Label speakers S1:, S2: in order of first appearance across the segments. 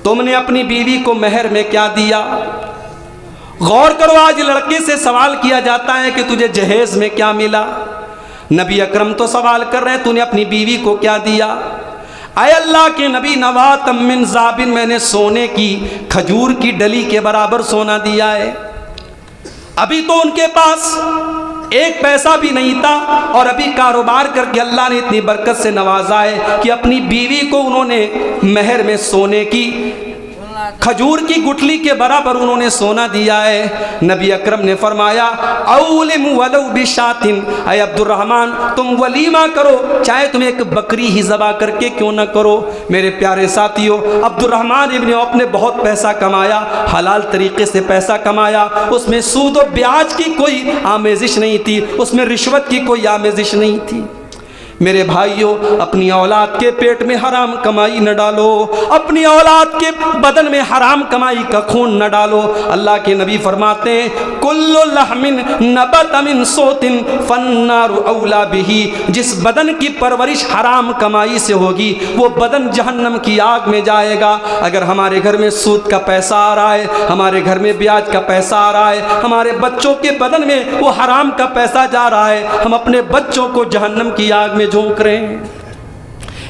S1: तुमने अपनी बीवी को मेहर में क्या दिया? गौर करो, आज लड़के से सवाल किया जाता है कि तुझे जहेज में क्या मिला। नबी अकरम तो सवाल कर रहे हैं तूने अपनी बीवी को क्या दिया? आए अल्लाह के नबी, नवातम मिन ज़ाबिन, मैंने सोने की खजूर की डली के बराबर सोना दिया है। अभी तो उनके पास एक पैसा भी नहीं था और अभी कारोबार करके अल्लाह ने इतनी बरकत से नवाजा है कि अपनी बीवी को उन्होंने मेहर में सोने की खजूर की गुठली के बराबर उन्होंने सोना दिया है। नबी अकरम ने फरमाया औलिम वलौ बिशातिन, ऐ अब्दुर्रहमान तुम वलीमा करो, चाहे तुम एक बकरी ही ज़बा करके क्यों ना करो। मेरे प्यारे साथियों, अब्दुर्रहमान इब्न औफ ने बहुत पैसा कमाया, हलाल तरीके से पैसा कमाया, उसमें सूद और ब्याज की कोई आमेजिश नहीं थी, उसमें रिश्वत की कोई आमेजिश नहीं थी। मेरे भाइयों, अपनी औलाद के पेट में हराम कमाई न डालो, अपनी औलाद के बदन में हराम कमाई का खून न डालो। अल्लाह के नबी फरमाते हैं कुल्लु लहमिन नबत मिन सोतिन फन्नारु औला बिही, जिस बदन की परवरिश हराम कमाई से होगी वो बदन जहन्नम की आग में जाएगा। अगर हमारे घर में सूद का पैसा आ रहा है, हमारे घर में ब्याज का पैसा आ रहा है, हमारे बच्चों के बदन में वो हराम का पैसा जा रहा है, हम अपने बच्चों को जहन्नम की आग में झोंक रहे हैं।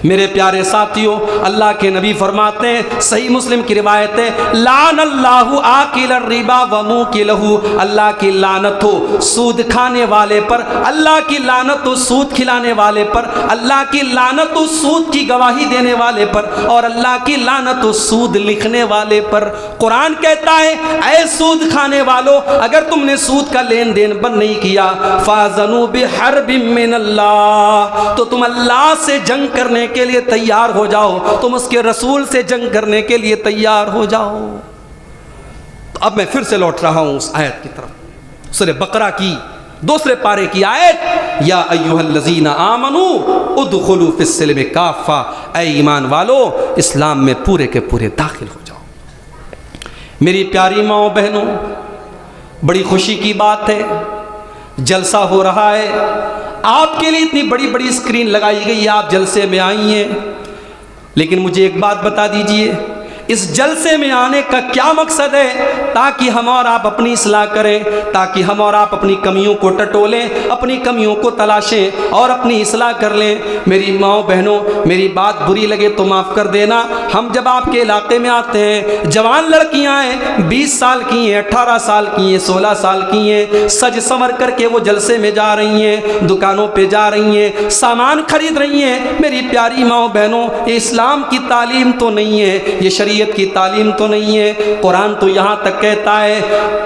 S1: मेरे प्यारे साथियों, अल्लाह के नबी फरमाते हैं, सही मुस्लिम की रिवायत है, लान अल्लाहु आकिल रिबा व मुकिलहु, अल्लाह की लानत हो सूद खाने वाले पर, अल्लाह की लानत हो सूद खिलाने वाले पर, अल्लाह की लानत हो सूद की गवाही देने वाले पर, और अल्लाह की लानत हो सूद लिखने वाले पर। कुरान कहता है, ऐ सूद खाने वालों, अगर तुमने सूद का लेन देन बंद नहीं किया, फाज़नु बिहर्बिम मिनल्लाह, तो तुम अल्लाह से जंग करने के लिए तैयार हो जाओ, तुम उसके रसूल से जंग करने के लिए तैयार हो जाओ। तो अब मैं फिर से लौट रहा हूं उस आयत की तरफ, सूरह बकरा की दूसरे पारे की आयत, या अय्युहल्लज़ीना आमनू उदखुलू फिस्सिल्मि काफ़ा, ऐ ईमान वालो इस्लाम में पूरे के पूरे दाखिल हो जाओ। मेरी प्यारी माओ बहनों, बड़ी खुशी की बात है, जलसा हो रहा है, आपके लिए इतनी बड़ी बड़ी स्क्रीन लगाई गई है, आप जलसे में आई हैं। लेकिन मुझे एक बात बता दीजिए, इस जलसे में आने का क्या मकसद है? ताकि हम और आप अपनी इस्लाह करें, ताकि हम और आप अपनी कमियों को टटोलें, अपनी कमियों को तलाशें और अपनी इस्लाह कर लें। मेरी माओ बहनों, मेरी बात बुरी लगे तो माफ़ कर देना। हम जब आपके इलाके में आते हैं, जवान लड़कियां हैं, 20 साल की हैं, 18 साल की हैं, 16 साल की हैं, सज संवर करके वो जलसे में जा रही हैं, दुकानों पर जा रही हैं, सामान खरीद रही हैं। मेरी प्यारी माओ बहनों, ये इस्लाम की तालीम तो नहीं है, ये शरीयत की तालीम तो नहीं है। कुरान तो यहाँ तक कहता है,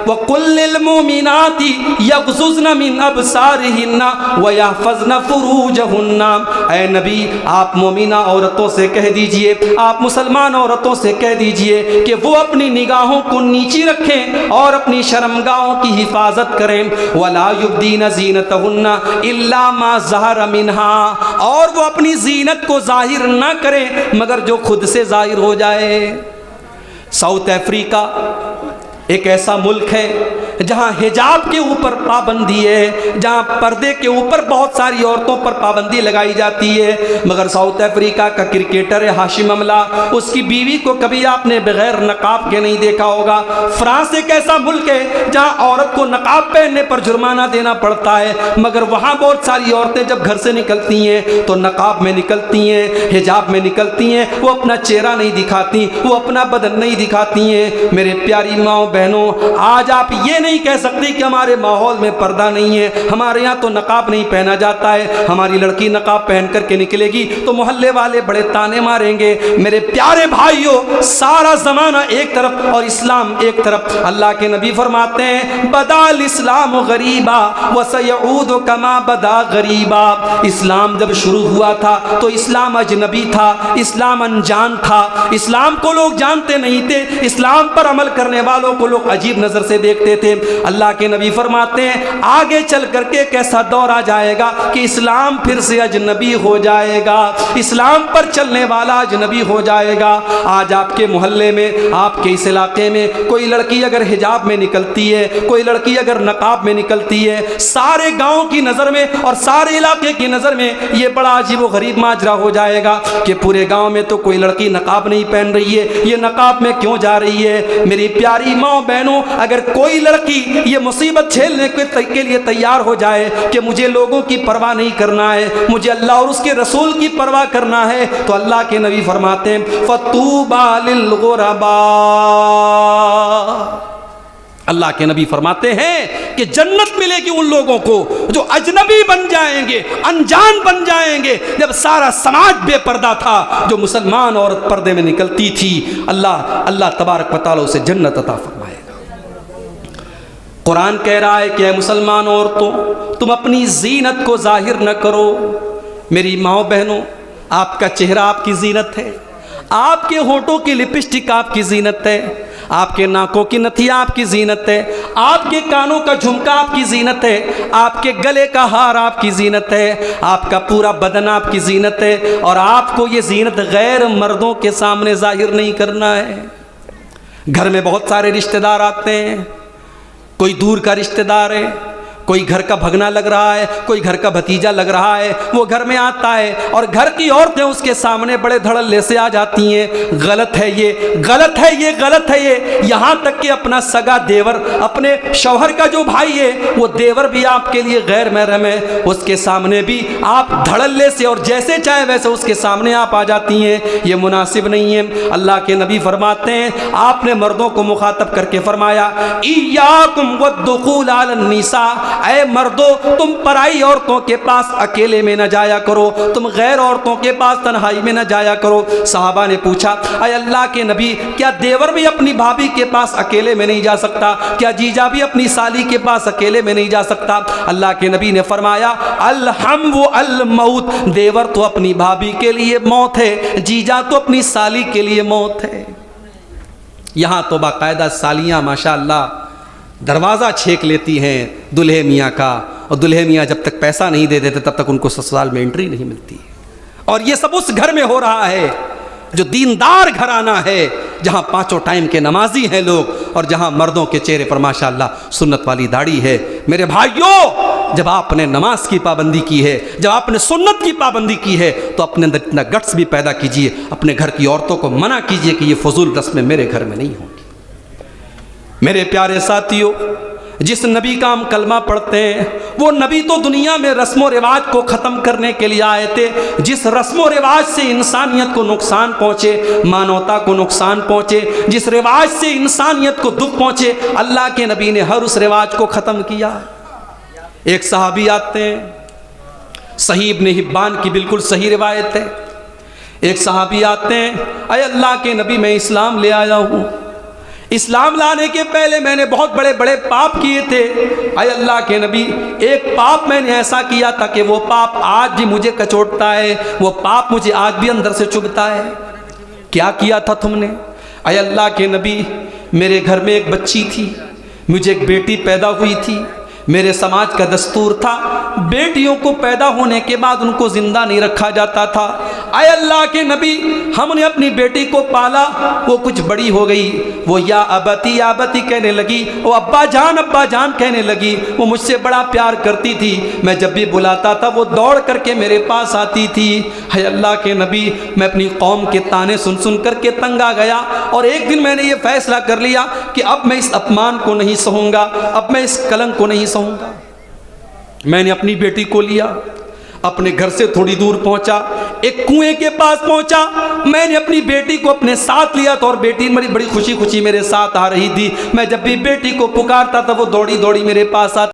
S1: वकुल्लिल मोमिनाती यग़ज़ुज़्न मिन अबसारिहिन्ना व यहफ़ज़्न फ़ुरूजहुन्ना। ऐ नबी, आप मोमिना औरतों से कह दीजिए, आप मुसलमान औरतों से कह दीजिए कि वो अपनी निगाहों को नीची रखें और अपनी शर्मगाहों की हिफाजत करें। वला युब्दीन ज़ीनतहुन्ना इल्ला मा ज़हर मिन्हा, और वो अपनी जीनत को जाहिर ना करें मगर जो खुद से जाहिर हो जाए। साउथ अफ्रीका एक ऐसा मुल्क है जहाँ हिजाब के ऊपर पाबंदी है, जहाँ पर्दे के ऊपर बहुत सारी औरतों पर पाबंदी लगाई जाती है। मगर साउथ अफ्रीका का क्रिकेटर है हाशिम अमला, उसकी बीवी को कभी आपने बगैर नकाब के नहीं देखा होगा। फ्रांस एक ऐसा मुल्क है जहाँ औरत को नकाब पहनने पर जुर्माना देना पड़ता है, मगर वहाँ बहुत सारी औरतें जब घर से निकलती हैं तो नकाब में निकलती हैं, हिजाब में निकलती हैं, वो अपना चेहरा नहीं दिखाती, वो अपना बदन नहीं दिखाती हैं। मेरे प्यारी माओ बहनों, आज आप ये नहीं कह सकती कि हमारे माहौल में पर्दा नहीं है, हमारे यहाँ तो नकाब नहीं पहना जाता है, हमारी लड़की नकाब पहन करके निकलेगी तो मोहल्ले वाले बड़े ताने मारेंगे। मेरे प्यारे भाइयों, सारा जमाना एक तरफ और इस्लाम एक तरफ। अल्लाह के नबी फरमाते हैं, बदाल इस्लाम गरीबा व सयऊद कमा बदा गरीबा। इस्लाम जब शुरू हुआ था तो इस्लाम अजनबी था, इस्लाम अनजान था, इस्लाम को लोग जानते नहीं थे, इस्लाम पर अमल करने वालों को लोग अजीब नजर से देखते थे। अल्लाह के नबी फरमाते हैं आगे चल करके कैसा दौर आ जाएगा कि इस्लाम फिर से अजनबी हो जाएगा, इस्लाम पर चलने वाला अजनबी हो जाएगा। आज आपके मोहल्ले में, आपके इस इलाके में कोई लड़की अगर हिजाब में निकलती है, कोई लड़की अगर नकाब में निकलती है, सारे गांव की नज़र में और सारे इलाके की नज़र में ये बड़ा अजीब व गरीब माजरा हो जाएगा कि पूरे गांव में तो कोई लड़की नकाब नहीं पहन रही है, ये नकाब में क्यों जा रही है। मेरी प्यारी माँ बहनों, अगर कोई लड़की ये मुसीबत झेलने के लिए तैयार हो जाए कि मुझे लोगों की परवाह नहीं करना है, मुझे अल्लाह और उसके रसूल की परवाह करना है, तो अल्लाह के नबी फरमाते हैं फतूबा लिल गुरबा, अल्लाह के नबी फरमाते हैं कि जन्नत मिलेगी उन लोगों को जो अजनबी बन जाएंगे, अनजान बन जाएंगे। जब सारा समाज बेपर्दा था, जो मुसलमान औरत पर्दे में निकलती थी, अल्लाह तबारक व तआला उसे जन्नत अता फरमाएगा। कुरान कह रहा है कि ऐ मुसलमान औरतों, तुम अपनी जीनत को जाहिर न करो। मेरी माओ बहनों, आपका चेहरा आपकी जीनत है, आपके होठों की लिपस्टिक आपकी जीनत है, आपके नाकों की नथिया आपकी जीनत है, आपके कानों का झुमका आपकी जीनत है, आपके गले का हार आपकी जीनत है, आपका पूरा बदन आपकी जीनत है। और आपको ये जीनत गैर मर्दों के सामने जाहिर नहीं करना है। घर में बहुत सारे रिश्तेदार आते हैं, कोई दूर का रिश्तेदार है, कोई घर का भगना लग रहा है, कोई घर का भतीजा लग रहा है, वो घर में आता है और घर की औरतें उसके सामने बड़े धड़ल्ले से आ जाती हैं। गलत है ये, गलत है ये, गलत है ये। यहाँ तक कि अपना सगा देवर, अपने शौहर का जो भाई है, वो देवर भी आपके लिए गैर महरम है, उसके सामने भी आप धड़ल्ले से और जैसे चाहे वैसे उसके सामने आप आ जाती हैं। ये मुनासिब नहीं है। अल्लाह के नबी फरमाते हैं, आपने मर्दों को मुखातब करके फरमाया इय्याकुम वद्दुखूल अलन निसा, ऐ मर्दों, तुम पराई औरतों के पास अकेले में न जाया करो, तुम गैर औरतों के पास तन्हाई में न जाया करो। सहाबा ने पूछा, ऐ अल्लाह के नबी, क्या देवर भी अपनी भाभी के पास अकेले में नहीं जा सकता? क्या जीजा भी अपनी साली के पास अकेले में नहीं जा सकता? अल्लाह के नबी ने फरमाया अलहम व अल मौत, देवर तो अपनी भाभी के लिए मौत है, जीजा तो अपनी साली के लिए मौत है। यहाँ तो बाकायदा सालियाँ माशाअल्लाह दरवाज़ा छेक लेती हैं दुल्हे मियाँ का, और दुल्हे मियाँ जब तक पैसा नहीं दे देते तब तक उनको ससुराल में एंट्री नहीं मिलती। और ये सब उस घर में हो रहा है जो दीनदार घराना है, जहाँ पांचों टाइम के नमाजी हैं लोग, और जहाँ मर्दों के चेहरे पर माशाअल्लाह सुन्नत वाली दाढ़ी है। मेरे भाइयों, जब आपने नमाज की पाबंदी की है, जब आपने सुन्नत की पाबंदी की है, तो अपने अंदर इतना गट्स भी पैदा कीजिए, अपने घर की औरतों को मना कीजिए कि ये फजूल रस्में मेरे घर में नहीं होंगी। मेरे प्यारे साथियों, जिस नबी का हम कलमा पढ़ते हैं, वो नबी तो दुनिया में रस्मों रिवाज को ख़त्म करने के लिए आए थे। जिस रस्मों रिवाज से इंसानियत को नुकसान पहुँचे, मानवता को नुकसान पहुँचे, जिस रिवाज से इंसानियत को दुख पहुँचे, अल्लाह के नबी ने हर उस रिवाज को ख़त्म किया। एक सहाबी आते हैं, सही इब्न हिब्बान की बिल्कुल सही रिवायत है। एक सहाबी आते हैं, अय अल्लाह के नबी, मैं इस्लाम ले आया हूँ, इस्लाम लाने के पहले मैंने बहुत बड़े बड़े पाप किए थे। अय अल्लाह के नबी, एक पाप मैंने ऐसा किया था कि वो पाप आज भी मुझे कचोटता है, वो पाप मुझे आज भी अंदर से चुभता है। क्या किया था तुमने? अय अल्लाह के नबी, मेरे घर में एक बच्ची थी, मुझे एक बेटी पैदा हुई थी। मेरे समाज का दस्तूर था, बेटियों को पैदा होने के बाद उनको जिंदा नहीं रखा जाता था। आय अल्लाह के नबी, हमने अपनी बेटी को पाला, वो कुछ बड़ी हो गई, वो या अबती कहने लगी, वो अब्बा जान कहने लगी। वो मुझसे बड़ा प्यार करती थी, मैं जब भी बुलाता था वो दौड़ करके मेरे पास आती थी। है अल्लाह के नबी, मैं अपनी कौम के ताने सुन सुन करके तंग आ गया, और एक दिन मैंने ये फैसला कर लिया कि अब मैं इस अपमान को नहीं सहूँगा, अब मैं इस कलंक को नहीं सहूँगा। मैंने अपनी बेटी को लिया, अपने घर से थोड़ी दूर पहुंचा, एक कुएं के पास पहुंचा, मैंने अपनी बेटी को अपने साथ लिया था, और बेटी मेरी बड़ी खुशी खुशी मेरे साथ आ रही थी। मैं जब भी बेटी को पुकारता था वो दौड़ी दौड़ी मेरे पास आती।